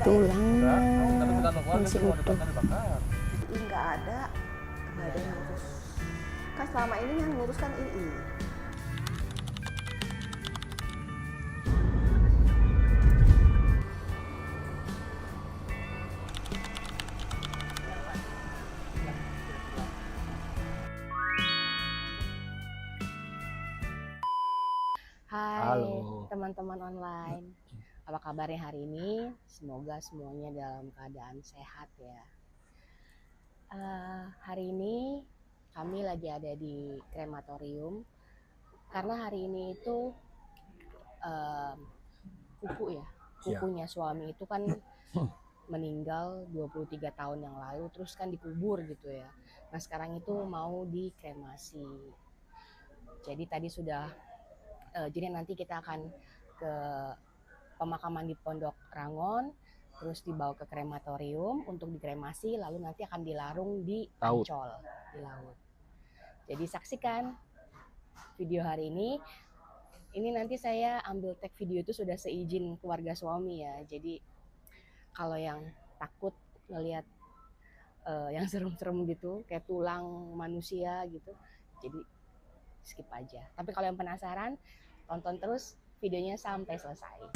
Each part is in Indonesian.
tulangnya masih utuh. Nggak ada yang ngurus. Kan selama ini yang ngurus kan ini. Hai teman-teman online, apa kabarnya hari ini? Semoga semuanya dalam keadaan sehat ya. Hari ini kami lagi ada di krematorium karena hari ini itu kukunya suami itu kan meninggal 23 tahun yang lalu, terus kan dikubur gitu ya. Nah sekarang itu mau dikremasi. Jadi tadi sudah jadi nanti kita akan ke pemakaman di Pondok Rangon, terus dibawa ke krematorium untuk dikremasi, lalu nanti akan dilarung di Ancol, di laut. Jadi saksikan video hari ini. Ini nanti saya ambil tag video itu sudah seizin keluarga suami ya. Jadi kalau yang takut ngelihat yang serem-serem gitu, kayak tulang manusia gitu, jadi skip aja. Tapi kalau yang penasaran, tonton terus videonya sampai selesai.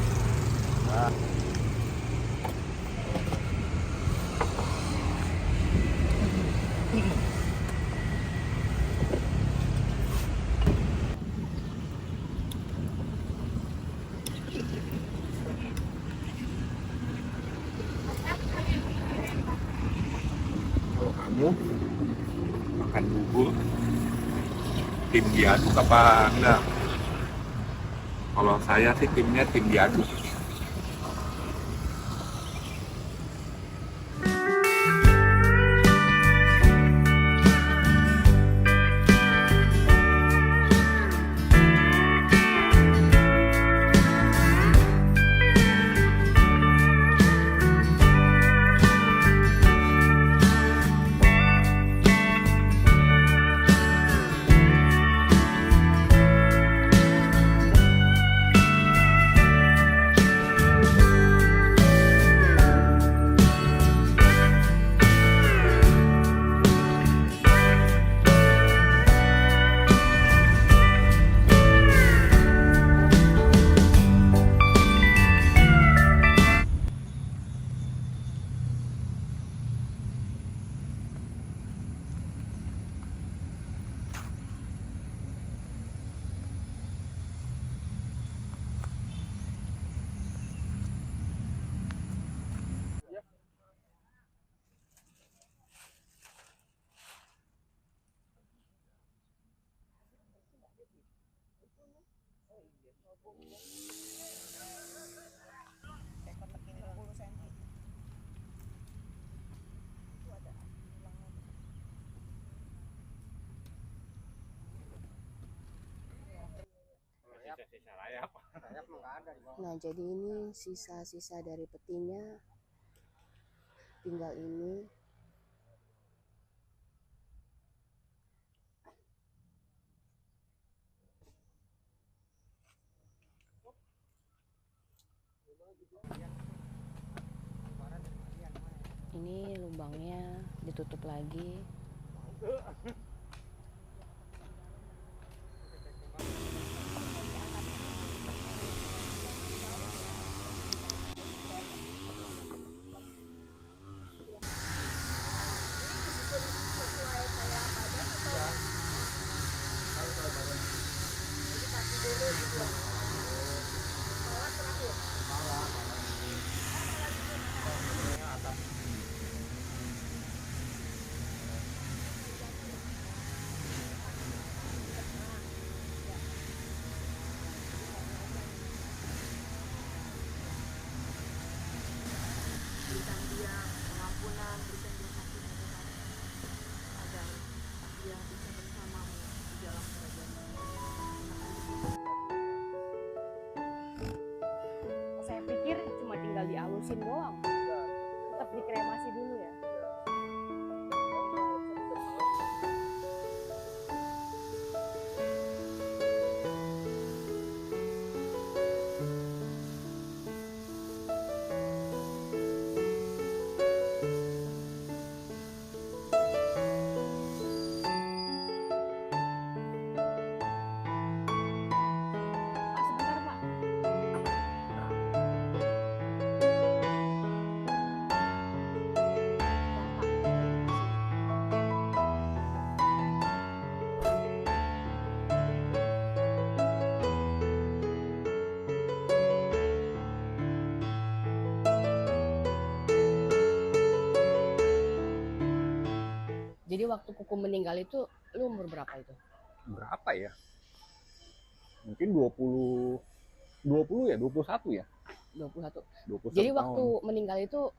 Kalau kamu makan bubur tim diaduk apa enggak? Kalau saya sih timnya tim diaduk. Nah jadi ini sisa-sisa dari petinya, tinggal ini. Ini lubangnya ditutup lagi. Saya pikir cuma tinggal dialusin doang, tetap dikremasi dulu ya. Jadi waktu Kuku meninggal itu lu umur berapa itu? Berapa ya? Mungkin 20 ya, 21 ya. 21. 21 Jadi tahun. waktu meninggal itu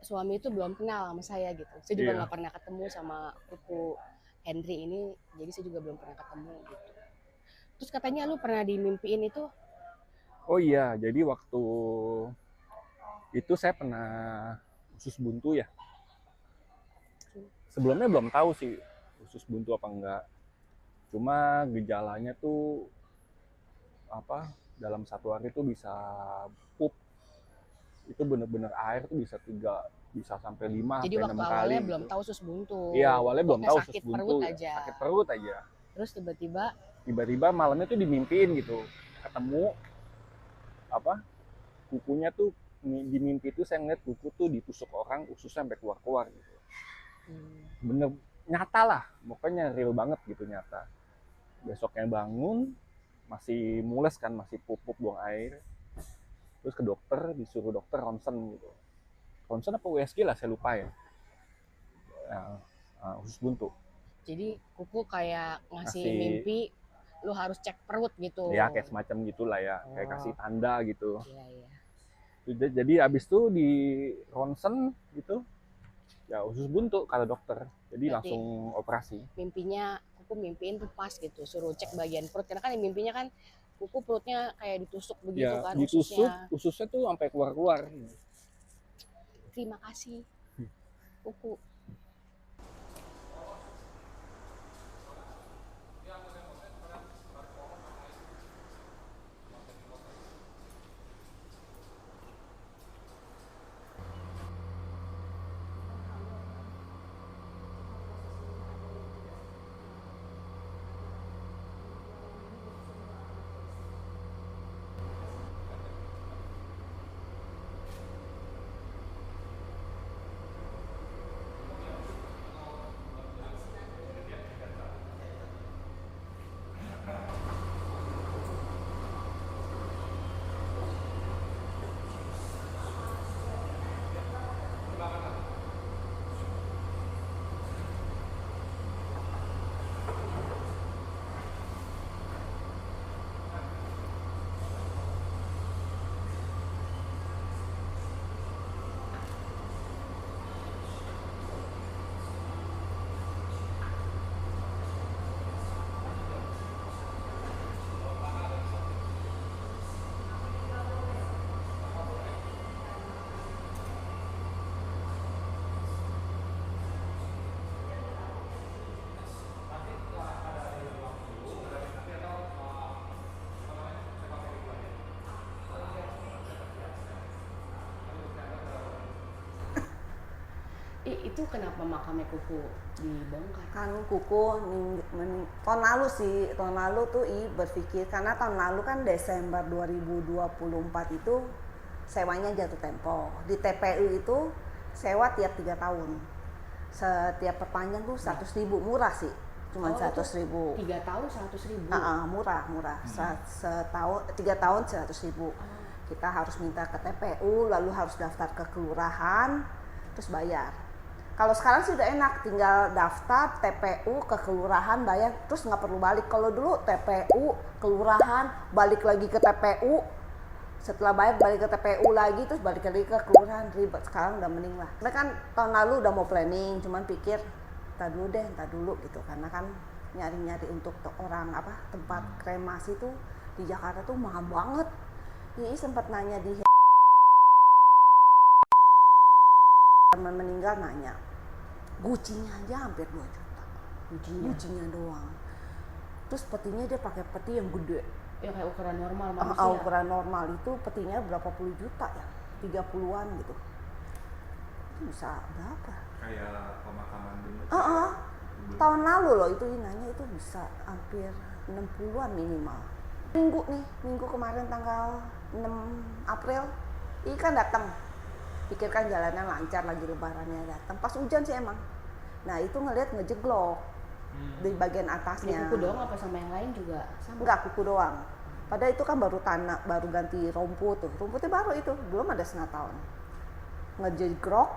suami itu belum kenal sama saya gitu. Saya juga Iya. nggak pernah ketemu sama Kuku Henry ini, jadi saya juga belum pernah ketemu gitu. Terus katanya lu pernah dimimpiin itu? Oh iya, jadi waktu itu saya pernah usus buntu ya. Sebelumnya belum tahu sih usus buntu apa enggak. Cuma gejalanya tuh apa, dalam satu hari tuh bisa pup. Itu bener-bener air tuh bisa sampai 5 Jadi sampai waktu 6 kali. awalnya gitu. belum tahu usus buntu. Iya, awalnya belum Pokoknya tahu usus sakit buntu. perut Ya. aja. Sakit perut aja. Terus Tiba-tiba malamnya tuh dimimpiin gitu. Ketemu apa? Kukunya tuh di mimpi itu saya ngeliat kuku tuh ditusuk orang, ususnya sampai keluar-keluar gitu. Bener nyata lah, pokoknya real banget gitu, nyata. Besoknya bangun masih mules kan, masih pup-pup buang air. Terus ke dokter, disuruh dokter ronsen gitu. Ronsen apa USG lah, saya lupa ya. Usus buntu. Jadi Kuku kayak ngasih Ngasih- mimpi lu harus cek perut gitu. Ya kayak semacam gitulah ya, kayak kasih tanda gitu. Iya. Jadi abis itu di ronsen gitu, ya usus buntu kata dokter. Jadi Berarti langsung operasi. mimpinya Kuku mimpiin tuh pas gitu, suruh cek bagian perut karena kan mimpinya kan Kuku perutnya kayak ditusuk begitu Ya kan ditusuk, ususnya. ususnya tuh sampai keluar-keluar. Terima kasih Kuku. Itu kenapa makamnya Kuku dibongkar? Kan Kuku tahun lalu sih, tahun lalu tuh berpikir, karena tahun lalu kan Desember 2024 itu sewanya jatuh tempo. Di TPU itu sewa tiap 3 tahun. Setiap perpanjang tuh 100.000, murah sih. Cuma 100.000. 3 tahun 100.000. Murah. Setahun 3 tahun 100.000. Kita harus minta ke TPU, lalu harus daftar ke kelurahan, terus bayar. Kalau sekarang sih udah enak, tinggal daftar TPU ke kelurahan, bayar, terus nggak perlu balik. Kalau dulu TPU, kelurahan, balik lagi ke TPU, setelah bayar balik ke TPU lagi, terus balik lagi ke kelurahan, ribet. Sekarang udah mending lah. Karena kan tahun lalu udah mau planning, cuman pikir entar dulu gitu, karena kan nyari-nyari untuk orang tempat kremasi tuh di Jakarta tuh mahal banget. Ini sempat nanya di meninggal, nanya gucinya aja hampir 2 juta. Gucinya doang. Terus petinya dia pakai peti yang gede. Ya kayak ukuran normal manusia. Ukuran normal itu petinya berapa puluh juta ya? 30-an gitu. Itu bisa berapa? Kayak pemakaman dulu. Tahun lalu loh itu nanya, itu bisa hampir 60-an minimal. Minggu kemarin tanggal 6 April, ini kan datang. Pikirkan jalanan lancar, lagi lebarannya datang. Pas hujan sih emang. Nah itu ngeliat ngejeglok di bagian Di atasnya. Kuku doang apa sama yang lain juga sama? Enggak, Kuku doang. Padahal itu kan baru baru ganti rumput tuh. Rumputnya baru itu, belum ada setengah tahun. Ngejeglok,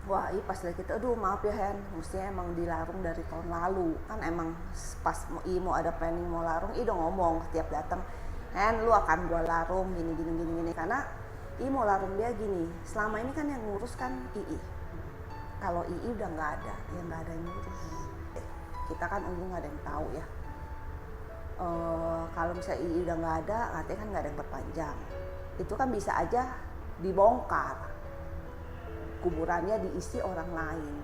Wah, iya pas lagi gitu, aduh maaf ya Hen, mestinya emang dilarung dari tahun lalu. Kan emang pas mau ada planning mau larung, udah ngomong setiap datang, Hen lu akan gua larung gini gini gini gini. Karena mau larung dia gini, selama ini kan yang ngurus kan Kalau udah nggak ada, ya nggak ada yang ngurus. Kita kan nggak ada yang tahu ya. Kalau misalnya udah nggak ada, artinya kan nggak ada yang berpanjang. Itu kan bisa aja dibongkar. Kuburannya diisi orang lain.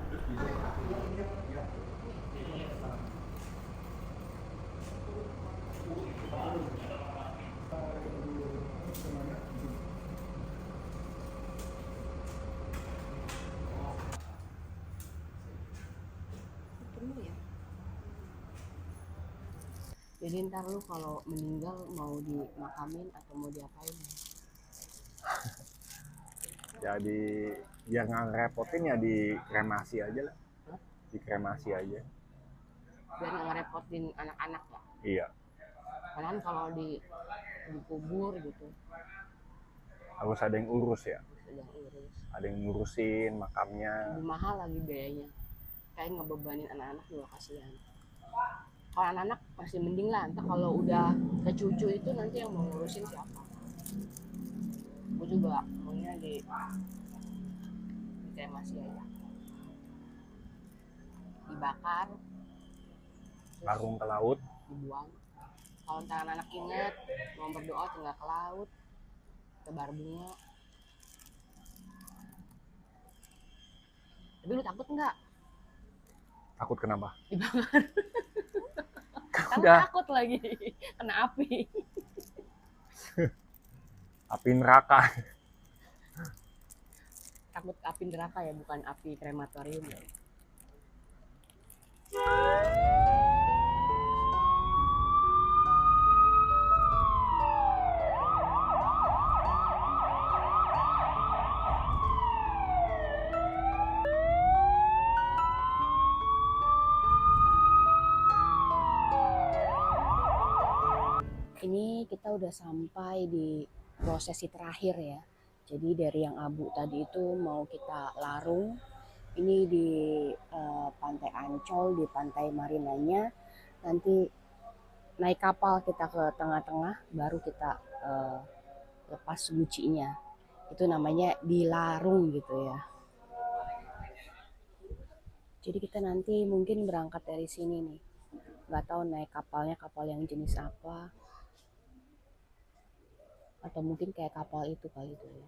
Jadi ntar lu kalau meninggal mau dimakamin atau mau diapain? Jadi biar nggak ngerepotin ya dikremasi aja lah. Dikremasi aja. Biar nggak ngerepotin anak-anak ya. Iya. Karena kan kalau dikubur gitu Harus ada yang urus ya. sedang urus. Ada yang ngurusin makamnya. Lebih mahal lagi biayanya. Kayak ngebebanin anak-anak juga kasihan. Kalau anak-anak masih mending lah, entah kalau udah ke cucu itu nanti yang mau ngurusin siapa. Gue juga maunya dikremasi aja, dibakar, Larung ke laut. dibuang. Kalau ntar anak-anak inget mau berdoa tinggal ke laut, tebar bunga. Tapi lu takut nggak Takut kenapa? dibakar? Kan Udah. takut lagi kena api. Api neraka. Takut api neraka ya, bukan api krematorium ya. Ini kita udah sampai di prosesi terakhir ya. Jadi dari yang abu tadi itu mau kita larung. Ini di Pantai Ancol, di Pantai Marinanya. Nanti naik kapal kita ke tengah-tengah, baru kita lepas gucinya. Itu namanya dilarung gitu ya. Jadi kita nanti mungkin berangkat dari sini nih. Nggak tahu naik kapalnya kapal yang jenis apa. Atau mungkin kayak kapal itu kali itu ya.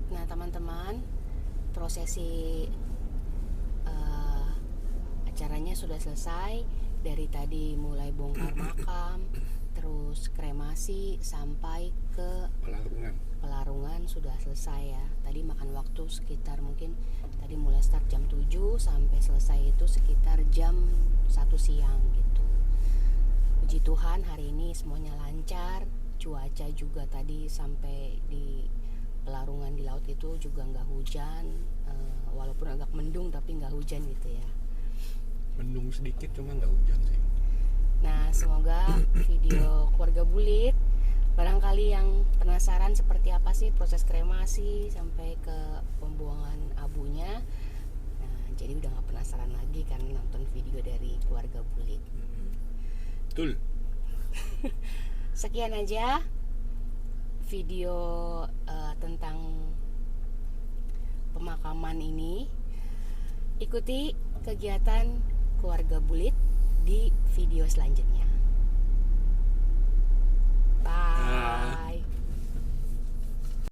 Nah teman-teman, prosesi acaranya sudah selesai. Dari tadi mulai bongkar makam, terus kremasi sampai ke Pelarungan. pelarungan sudah selesai ya. Tadi makan waktu sekitar mungkin tadi mulai start jam 7 sampai selesai itu sekitar jam 1 siang gitu. Puji Tuhan hari ini semuanya lancar. Cuaca juga tadi sampai di Pelarungan di laut itu juga nggak hujan, walaupun agak mendung tapi nggak hujan gitu ya. Mendung sedikit cuma nggak hujan sih. Nah, semoga video keluarga Bulit, barangkali yang penasaran seperti apa sih proses kremasi sampai ke pembuangan abunya, nah jadi udah nggak penasaran lagi kan nonton video dari keluarga Bulit. Betul. Sekian aja video tentang pemakaman ini. Ikuti kegiatan keluarga Bulit di video selanjutnya.